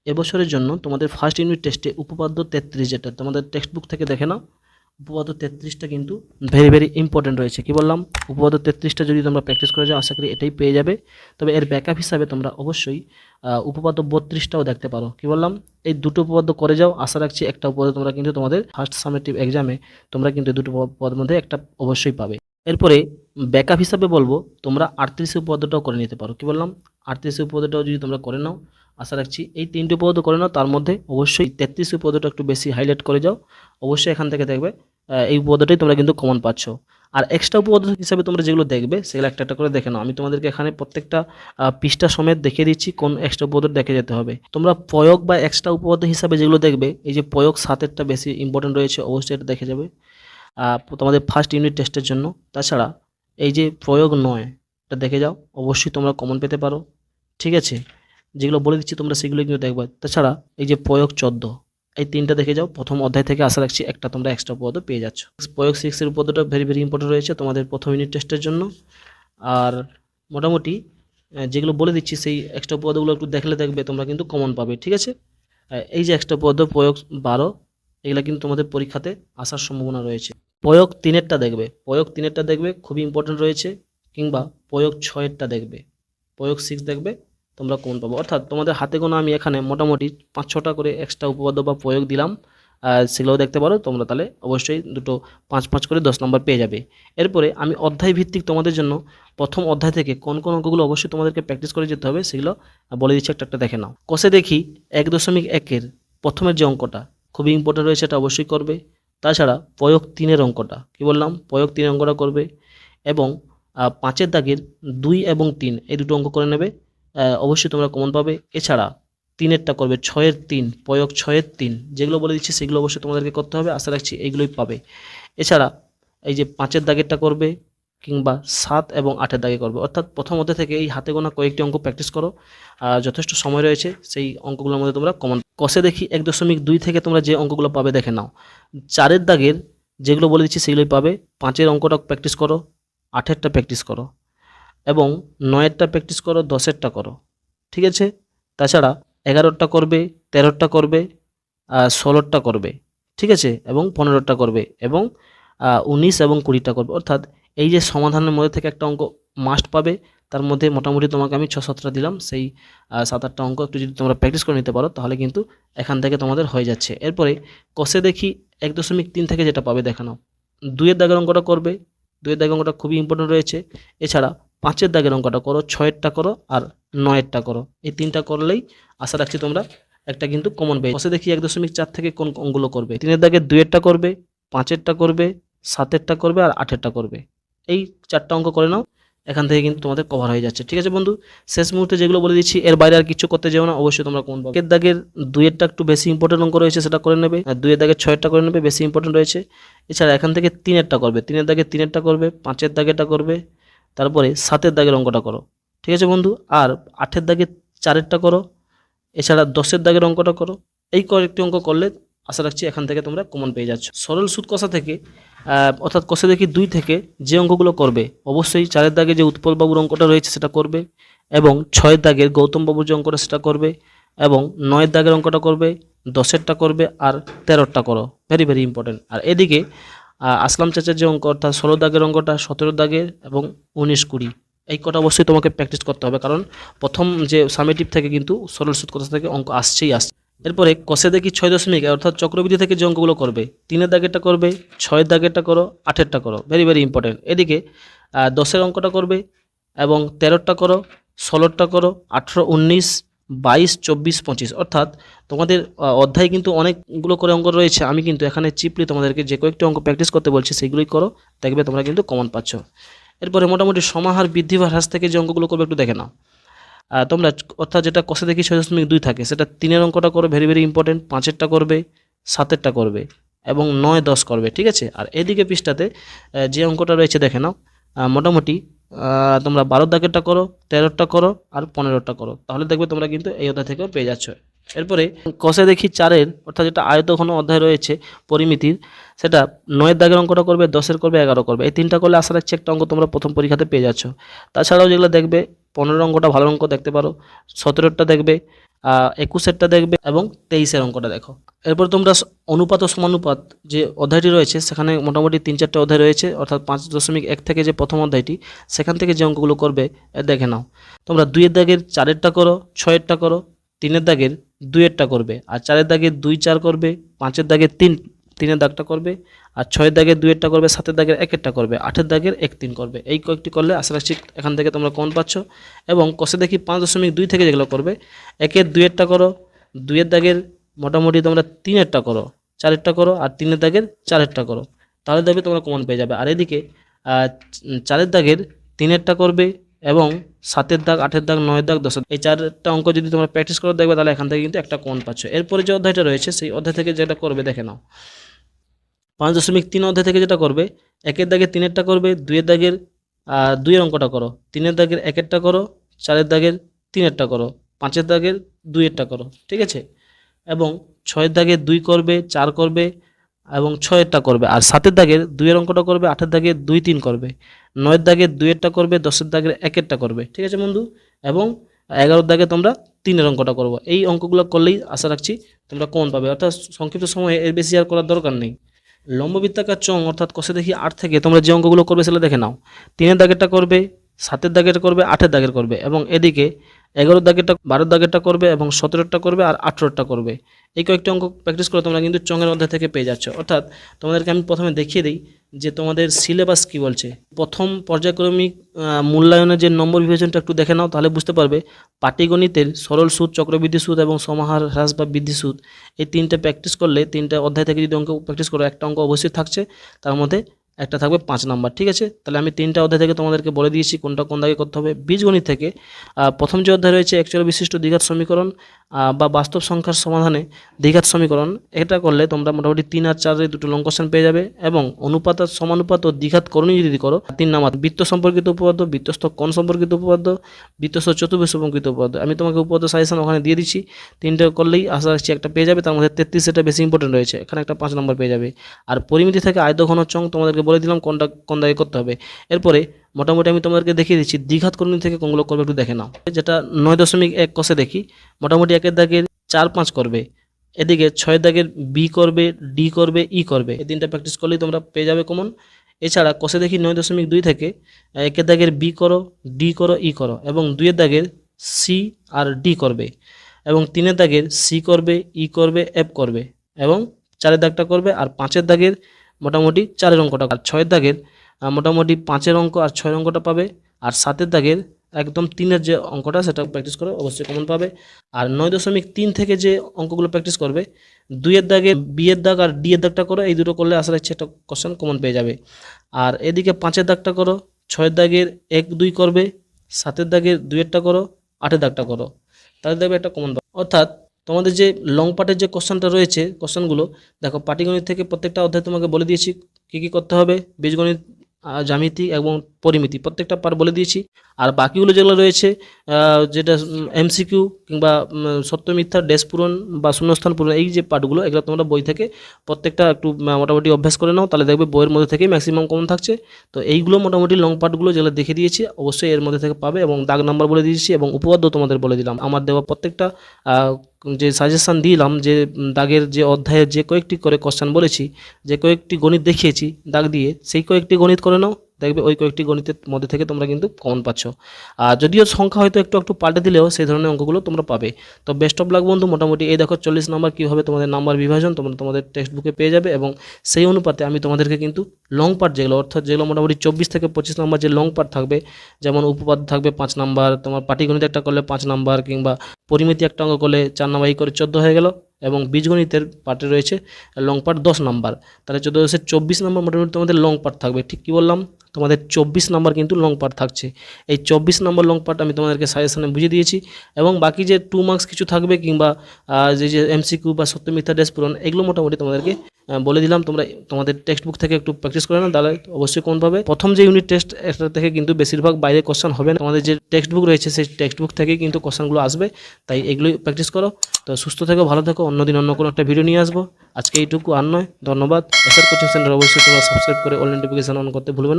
এবছরের জন্য তোমাদের ফার্স্ট ইউনিট টেস্টে উপপাদ্য 33, যেটা তোমাদের টেক্সট বুক থেকে দেখে নাও, উপপাদ্য 33টা কিন্তু ভেরি ভেরি ইম্পর্টেন্ট রয়েছে। কি বললাম, উপপাদ্য 33টা যদি তোমরা প্র্যাকটিস করে যাও আশা করি এটাই পেয়ে যাবে। তবে এর ব্যাকআপ হিসাবে তোমরা অবশ্যই উপপাদ্য 32টাও দেখতে পারো। কি বললাম, এই দুটো উপপাদ্য করে যাও, আশা রাখছি একটা উপপাদ্য তোমরা কিন্তু তোমাদের ফার্স্ট সামেটিভ এক্সামে তোমরা কিন্তু এই দুটো উপপাদ্যের মধ্যে একটা অবশ্যই পাবে। এরপরে ব্যাকআপ হিসাবে বলবো তোমরা 38 উপপাদ্যটাও করে নিতে পারো। কি বললাম, 38 উপপাদ্যটাও যদি তোমরা করে নাও, আশা রাখছি এই তিনটে উপপাদ্য করে নাও, তার মধ্যে অবশ্যই 33 উপপাদ্যটা একটু বেশি হাইলাইট করে যাও। অবশ্যই এখান থেকে দেখবে এই উপপাদ্যটাই তোমরা কিন্তু কমন পাচ্ছ। আর এক্সট্রা উপপাদ্য হিসাবে তোমরা যেগুলো দেখবে সেগুলো একটা একটা করে দেখে নাও। আমি তোমাদেরকে এখানে প্রত্যেকটা পৃষ্ঠা সমেত দেখিয়ে দিচ্ছি কোন এক্সট্রা উপপাদ্য দেখে যেতে হবে। তোমরা প্রয়োগ বা এক্সট্রা উপপাদ্য হিসাবে যেগুলো দেখবে, এই যে প্রয়োগ 7এরটা বেশি ইম্পর্টেন্ট রয়েছে, অবশ্যই এটা দেখে যাবে তোমাদের ফার্স্ট ইউনিট টেস্টের জন্য। তাছাড়া এই যে প্রয়োগ 9 এটা দেখে যাও, অবশ্যই তোমরা কমন পেতে পারো। ঠিক আছে, যেগুলো বলে দিচ্ছি তোমরা সেগুলো কিন্তু দেখবে। তাছাড়া এই যে প্রয়োগ 14, এই তিনটা দেখে যাও, প্রথম অধ্যায় থেকে আশা রাখছি একটা তোমরা এক্সট্রা উপপাদ্য পেয়ে যাচ্ছ। প্রয়োগ 6-এর উপপাদ্যটা ভেরি ভেরি ইম্পর্টেন্ট রয়েছে তোমাদের প্রথম ইউনিট টেস্টের জন্য। আর মোটামুটি যেগুলো বলে দিচ্ছি সেই এক্সট্রা উপপাদ্যগুলো একটু দেখলে দেখবে তোমরা কিন্তু কমন পাবে। ঠিক আছে, এই যে এক্সট্রা উপপাদ্য প্রয়োগ 12, এগুলো কিন্তু তোমাদের পরীক্ষাতে আসার সম্ভাবনা রয়েছে। প্রয়োগ 3-এরটা দেখবে, প্রয়োগ 3-এরটা দেখবে খুবই ইম্পর্টেন্ট রয়েছে, কিংবা প্রয়োগ 6-এরটা দেখবে, প্রয়োগ 6 দেখবে, তোমরা কমন পাবো। অর্থাৎ তোমাদের হাতে গোনা আমি এখানে মোটামুটি 5-6টা করে এক্সট্রা উপপাদ্য বা প্রয়োগ দিলাম, সেগুলোও দেখতে পারো তোমরা। তাহলে অবশ্যই দুটো 5-5 করে 10 নম্বর পেয়ে যাবে। এরপরে আমি অধ্যায় ভিত্তিক তোমাদের জন্য প্রথম অধ্যায় থেকে কোন কোন অঙ্কগুলো অবশ্যই তোমাদেরকে প্র্যাকটিস করে যেতে হবে সেগুলো বলে দিচ্ছি, একটা একটা দেখে নাও। কষে দেখি 1.1-এর প্রথমের যে অঙ্কটা খুবই ইম্পর্টেন্ট রয়েছে, এটা অবশ্যই করবে। তাছাড়া প্রয়োগ 3-এর অঙ্কটা, কি বললাম, প্রয়োগ 3-এর অঙ্কটা করবে। এবং 5-এর দাগের 2 এবং 3 এই দুটো অঙ্ক করে নেবে, অবশ্যই তোমরা কমন পাবে। এছাড়া 3-এরটা করবে, 6-এর 3, প্রয়োগ 6-এর 3, যেগুলো বলে দিচ্ছি সেগুলো অবশ্যই তোমাদেরকে করতে হবে, আশা রাখছি এইগুলোই পাবে। এছাড়া এই যে 5-এর দাগেরটা করবে, কিংবা 7 এবং 8-এর দাগে করবে। অর্থাৎ প্রথম অধ্যায় থেকে এই হাতে গোনা কয়েকটি অঙ্ক প্র্যাকটিস করো, যথেষ্ট সময় রয়েছে, সেই অঙ্কগুলোর মধ্যে তোমরা কমন। কষে দেখি 1.2 থেকে তোমরা যে অঙ্কগুলো পাবে দেখে নাও। 4-এর দাগের যেগুলো বলে দিচ্ছি সেগুলোই পাবে। 5-এর অঙ্কটা প্র্যাকটিস করো, 8-এরটা প্র্যাকটিস করো, এবং 9-এরটা প্র্যাকটিস করো, 10-এরটা করো। ঠিক আছে, তাছাড়া 11-টা করবে, 13-টা করবে, 16-টা করবে। ঠিক আছে, এবং 15-টা করবে, এবং 19 এবং 20-টা করবে। অর্থাৎ এই যে সমাধানের মধ্যে থেকে একটা অঙ্ক মাস্ট পাবে, তার মধ্যে মোটামুটি তোমাকে আমি 6-7টা দিলাম, সেই 7-8টা অঙ্ক একটু যদি তোমরা প্র্যাকটিস করে নিতে পারো তাহলে কিন্তু এখান থেকে তোমাদের হয়ে যাচ্ছে। এরপরে কষে দেখি 1.3 থেকে যেটা পাবে দেখে নাও। 2-এর দাগের অঙ্কটা করবে, 2-এর দাগের অঙ্কটা খুবই ইম্পর্টেন্ট রয়েছে। এছাড়া 5-এর দাগের অঙ্কটা করো, 6-এরটা করো, আর 9-এরটা করো। এই 3টা করলেই আশা রাখছি তোমরা একটা কিন্তু কমন পেয়ে। কষে দেখি 1.4 থেকে কোন অঙ্কগুলো করবে। 3-এর দাগের 2-এরটা করবে, 5-এরটা করবে, 7-এরটা করবে, আর 8-এরটা করবে। এই 4টা অঙ্ক করে নাও, এখান থেকে কিন্তু তোমাদের কভার হয়ে যাচ্ছে। ঠিক আছে বন্ধু, শেষ মুহূর্তে যেগুলো বলে দিচ্ছি এর বাইরে আর কিছু করতে যেও না, অবশ্যই তোমরা কোন এর দাগের 2-এরটা একটু বেশি ইম্পর্টেন্ট অঙ্ক রয়েছে, সেটা করে নেবে। আর 2-এর দাগের 6-এরটা করে নেবে, বেশি ইম্পর্টেন্ট রয়েছে। এছাড়া এখান থেকে 3-এরটা করবে, 3-এর দাগের 3-এরটা করবে, 5-এর দাগেরটা করবে, তারপরে 7-এর দাগের অঙ্কটা করো। ঠিক আছে বন্ধু, আর 8-এর দাগের 4-এরটা করো। এছাড়া 10-এর দাগের অঙ্কটা করো। এই কয়েকটি অঙ্ক করলে আশা রাখছি এখান থেকে তোমরা কমন পেয়ে যাচ্ছ। সরল সুদ কষা থেকে অর্থাৎ কষে দেখি 2 থেকে যে অঙ্কগুলো করবে, অবশ্যই 4-এর দাগে যে উৎপলবাবুর অঙ্কটা রয়েছে সেটা করবে, এবং 6-এর দাগের গৌতমবাবুর যে অঙ্কটা সেটা করবে, এবং 9-এর দাগের অঙ্কটা করবে, 10-এরটা করবে, আর 13-টা করো, ভেরি ভেরি ইম্পর্টেন্ট। আর এদিকে আসলাম চাচার যে অঙ্ক, অর্থাৎ 16 দাগের অঙ্কটা, 17 দাগের, এবং 19-20, এই কটা অবশ্যই তোমাকে প্র্যাকটিস করতে হবে, কারণ প্রথম যে সামেটিভ থেকে কিন্তু সরল সুদ কথা থেকে অঙ্ক আসছেই আসছে। এরপরে কষে দেখি 6.1 অর্থাৎ চক্রবৃদ্ধি থেকে যে অঙ্কগুলো করবে, 3-এর দাগেরটা করবে, 6-এর দাগেরটা করো, 8-এরটা করো, ভেরি ভেরি ইম্পর্টেন্ট। এদিকে 10-এর অঙ্কটা করবে, এবং 13-টা করো, 16-টা করো, 18, 19, 22, 24, 25। অর্থাৎ তোমাদের অধ্যায় কিন্তু অনেকগুলো করে অঙ্ক রয়েছে, আমি কিন্তু এখানে চিপলি তোমাদেরকে যে কয়েকটি অঙ্ক প্র্যাকটিস করতে বলছি সেগুলোই করো, দেখবে তোমরা কিন্তু কমন পাচ্ছ। এরপরে মোটামুটি সমাহার বৃদ্ধি বা হ্রাস থেকে যে অঙ্কগুলো করবে একটু দেখে নাও তোমরা। অর্থাৎ যেটা কষে দেখি 6.2 থাকে, সেটা 3-এর অঙ্কটা করো, ভেরি ভেরি ইম্পর্টেন্ট। 5-এরটা করবে, 7-এরটা করবে, এবং 9, 10 করবে। ঠিক আছে, আর এদিকে পৃষ্ঠাতে যে অঙ্কটা রয়েছে দেখে নাও, মোটামুটি তোমরা 12-এর দাগেরটা করো, 13-টা করো, আর 15-টা করো, তাহলে দেখবে তোমরা কিন্তু এই অধ্যায় থেকেও পেয়ে যাচ্ছ। এরপরে কষে দেখি 4-এর অর্থাৎ যেটা আয়তঘন অধ্যায় রয়েছে পরিমিতির, সেটা 9-এর দাগের অঙ্কটা করবে, 10-এর করবে, 11 করবে। এই 3টা করলে আশা রাখছি একটা অঙ্ক তোমরা প্রথম পরীক্ষাতে পেয়ে যাচ্ছ। তাছাড়াও যেগুলো দেখবে, 15 অঙ্কটা ভালো অঙ্ক দেখতে পারো, 17-টা দেখবে, 21-এরটা দেখবে এবং 23-এর অঙ্কটা দেখো। এরপর তোমরা অনুপাত ও সমানুপাত যে অধ্যায়টি রয়েছে সেখানে মোটামুটি 3-4টা অধ্যায় রয়েছে, অর্থাৎ 5.1 থেকে যে প্রথম অধ্যায়টি সেখান থেকে যে অঙ্কগুলো করবে দেখে নাও। তোমরা 2-এর দাগের 4-এরটা করো, 6-এরটা করো, 3-এর দাগের 2-এরটা করবে, আর 4-এর দাগের 2-4 করবে, 5-এর দাগের 3-এর দাগটা করবে, আর 6-এর দাগের 2-এরটা করবে, 7-এর দাগের 1-এরটা করবে, 8-এর দাগের 1-3 করবে। এই কয়েকটি করলে আশা রাখছি এখান থেকে তোমরা কমন পাচ্ছ। এবং কষে দেখি 5.2 থেকে যেগুলো করবে, 1-এর 2-এরটা করো, 2-এর দাগের মোটামুটি তোমরা 3-এরটা করো, 4-এরটা করো, আর 3-এর দাগের 4-এরটা করো, তাহলে দেখবে তোমরা কমন পেয়ে যাবে। আর এদিকে 4-এর দাগের 3-এরটা করবে এবং 7-এর দাগ, 8-এর দাগ, 9-এর দাগ, 10-এর, এই 4টা অঙ্ক যদি তোমরা প্র্যাকটিস করে দেখবে তাহলে এখান থেকে কিন্তু একটা কমন পাচ্ছ। এরপরে যে অধ্যায়টা রয়েছে সেই অধ্যায় থেকে যেটা করবে দেখে নাও। 5.3 অধ্যায় থেকে যেটা করবে, 1-এর দাগের 3-এরটা করবে, 2-এর দাগের 2-এর অঙ্কটা করো, 3-এর দাগের 1-এরটা করো, 4-এর দাগের 3-এরটা করো, 5-এর দাগের 2-এরটা করো, ঠিক আছে। এবং 6-এর দাগের 2 করবে, 4 করবে এবং 6-এরটা করবে, আর 7-এর দাগের 2-এর অঙ্কটা করবে, 8-এর দাগের 2-3 করবে, 9-এর দাগের 2-এরটা করবে, 10-এর দাগের 1-এরটা করবে, ঠিক আছে বন্ধু। এবং 11-এর দাগে তোমরা 3-এর অঙ্কটা করবো। এই অঙ্কগুলো করলেই আশা রাখছি তোমরা কমন পাবে, অর্থাৎ সংক্ষিপ্ত সময়ে এর বেশি আর করার দরকার নেই। লম্ববৃত্তাকার চং অর্থাৎ কষে দেখি 8 থেকে তোমরা যে অঙ্কগুলো করবে সেটা দেখে নাও। 3-এর দাগেরটা করবে, 7-এর দাগের করবে, 8-এর দাগের করবে, এবং এদিকে 11-এর দাগেরটা, 12-এর দাগেরটা করবে এবং 17-এরটা করবে আর 18-এরটা করবে। এই কয়েকটি অঙ্ক প্র্যাকটিস করে তোমরা কিন্তু চঙের অধ্যায় থেকে পেয়ে যাচ্ছ। অর্থাৎ তোমাদেরকে আমি প্রথমে দেখিয়ে দিই যে তোমাদের সিলেবাস কি বলছে। প্রথম পর্যায়ক্রমিক মূল্যায়নের যে নম্বর বিভাজনটা একটু দেখে নাও, তাহলে বুঝতে পারবে পাটিগণিতের সরল সুদ, চক্রবৃদ্ধি সুদ এবং সমাহার, হ্রাস বা বৃদ্ধি সুদ, এই 3টে প্র্যাকটিস করলে 3টা অধ্যায় থেকে যদি অঙ্ক প্র্যাকটিস করো, একটা অঙ্ক অবশ্যই থাকছে, তার মধ্যে একটা থাকবে 5 নাম্বার, ঠিক আছে। তাহলে আমি 3টা অধ্যায় থেকে তোমাদেরকে বলে দিয়েছি কোনটা কোন দাগে করতে হবে। বীজগণিত থেকে প্রথম যে অধ্যায় রয়েছে একচল বিশিষ্ট দ্বিঘাত সমীকরণ বা বাস্তব সংখ্যার সমাধানে দ্বিঘাত সমীকরণ, এটা করলে তোমরা মোটামুটি 3 আর 4 দুটো লং কোশ্চেন পেয়ে যাবে। এবং অনুপাত, সমানুপাত ও দ্বিঘাত করণী যদি করো 3 নাম্বার, বৃত্ত সম্পর্কিত উপপাদ্য, বৃত্তস্থ কোণ সম্পর্কিত উপপাদ্য, বৃত্তস্থ চতুর্ভুজ সম্পর্কিত উপপাদ্য, আমি তোমাকে উপপাদ্য সাজেশন ওখানে দিয়ে দিচ্ছি। 3টে করলেই আশা রাখছি একটা পেয়ে যাবে। তার মধ্যে 33 এটা বেশি ইম্পর্টেন্ট রয়েছে, এখানে একটা 5 নম্বর পেয়ে যাবে। আর পরিমিতি থেকে আয়ত ঘন চং তোমাদেরকে বলে দিলাম কোনটা কোন দাগে করতে হবে। এরপরে মোটামুটি আমি তোমাদেরকে দেখিয়ে দিচ্ছি দ্বিঘাত করণী থেকে কোনগুলো করবে একটু দেখে নাও। যেটা 9.1 কষে দেখি, মোটামুটি 1-এর দাগের 4-5 করবে, এদিকে 6-এর দাগের বি করবে, ডি করবে, ই করবে। এই 3টা প্র্যাকটিস করলেই তোমরা পেয়ে যাবে কমন। এছাড়া কষে দেখি 9.2 থেকে 1-এর দাগের বি করো, ডি করো, ই করো, এবং 2-এর দাগের সি আর ডি করবে, এবং 3-এর দাগের সি করবে, ই করবে, এফ করবে, এবং 4-এর দাগটা করবে, আর 5-এর দাগের মোটামুটি 4-এর অঙ্কটা, আর 6-এর দাগের মোটামুটি 5-এর অঙ্ক আর 6-এর অঙ্কটা পাবে, আর 7-এর দাগের একদম 3-এর যে অঙ্কটা সেটা প্র্যাকটিস করো, অবশ্যই কমন পাবে। আর 9.3 থেকে যে অঙ্কগুলো প্র্যাকটিস করবে, 2-এর দাগে বি এর দাগ আর ডি এর দাগটা করো, এই দুটো করলে আশা রাখছি একটা কোশ্চেন কমন পেয়ে যাবে। আর এদিকে 5-এর দাগটা করো, 6-এর দাগের 1-2 করবে, 7-এর দাগের 2-এরটা করো, 8-এর দাগটা করো, তাহলে দেখবে একটা কমন পাবে। অর্থাৎ তোমাদের যে লং পার্টের যে কোশ্চেনটা রয়েছে, কোশ্চেনগুলো দেখো, পাটিগণিত থেকে প্রত্যেকটা অধ্যায় তোমাকে বলে দিয়েছি কী কী করতে হবে, বীজগণিত, জ্যামিতি এবং পরিমিতি প্রত্যেকটা পার্ট বলে দিয়েছি। আর বাকিগুলো যেগুলো রয়েছে যেটা এমসিকিউ কিংবা সত্য মিথ্যা, ড্যাশ পূরণ বা শূন্যস্থান পূরণ, এই যে পার্টগুলো এগুলো তোমরা বই থেকে প্রত্যেকটা একটু মোটামুটি অভ্যাস করে নাও, তাহলে দেখবে বইয়ের মধ্যে থেকেই ম্যাক্সিমাম কমন থাকছে। তো এইগুলো মোটামুটি লং পার্টগুলো যেগুলো দেখে দিয়েছি অবশ্যই এর মধ্যে থেকে পাবে, এবং দাগ নাম্বার বলে দিয়েছি এবং উপপাদ্য তোমাদের বলে দিলাম। আমার দেওয়া প্রত্যেকটা যে সাজেশান দিলাম, যে দাগের যে অধ্যায়ের যে কয়েকটি করে কোশ্চেন বলেছি, যে কয়েকটি গণিত দেখিয়েছি দাগ দিয়ে, সেই কয়েকটি গণিত করে নাও, দেখবে ওই কয়েকটি গণিতের মধ্যে থেকে তোমরা কিন্তু কমন পাচ্ছ। আর যদিও সংখ্যা হয়তো একটু একটু পাল্টে দিলেও সেই ধরনের অঙ্কগুলো তোমরা পাবে। তো বেস্ট অফ লাক বন্ধু। মোটামুটি এই দেখো 40 নাম্বার কীভাবে তোমাদের নাম্বার বিভাজন তোমরা তোমাদের টেক্সট বুকে পেয়ে যাবে, এবং সেই অনুপাতে আমি তোমাদেরকে কিন্তু লং পার্ট যেগুলো, অর্থাৎ যেগুলো মোটামুটি 24 থেকে 25 নাম্বার যে লং পার্ট থাকবে, যেমন উপপাদ্য থাকবে 5 নাম্বার, তোমার পাটিগণিত একটা করলে 5 নাম্বার, কিংবা পরিমিতি একটা অঙ্ক করলে 4 নাম্বার, এই করে 14 হয়ে গেল, এবং বীজগণিতের পার্টে রয়েছে লং পার্ট 10 নাম্বার, তাহলে 14-24 নাম্বার মোটামুটি তোমাদের লং পার্ট থাকবে। ঠিক কী বললাম, তোমাদের 24 নাম্বার কিন্তু লং পার্ট থাকছে। এই 24 নাম্বার লং পার্ট আমি তোমাদেরকে সাজেশনে বুঝিয়ে দিয়েছি, এবং বাকি যে 2 মার্কস কিছু থাকবে কিংবা যে এমসিকিউ বা সত্য মিথ্যা ড্যাশ পূরণ, এগুলো মোটামুটি তোমাদেরকে বলে দিলাম। তোমরা তোমাদের টেক্সট বুক থেকে একটু প্র্যাকটিস করে নাও, তাহলে অবশ্যই কোন পাবে। প্রথম যে ইউনিট টেস্ট এটা থেকে কিন্তু বেশিরভাগ বাইরে কোশ্চেন হবে না, তোমাদের যে টেক্সট বুক রয়েছে সেই টেক্সট বুক থেকেই কিন্তু কোশ্চেনগুলো আসবে, তাই এগুলোই প্র্যাকটিস করো। তো সুস্থ থেকো, ভালো থেকো, অন্যদিন অন্য কোনো একটা ভিডিও নিয়ে আসবো। আজকে এইটুকু, আর নয়। ধন্যবাদ। এসআর কোচিং সেন্টার অবশ্যই তোমরা সাবস্ক্রাইব করে অল নোটিফিকেশন অন করতে ভুলবে না।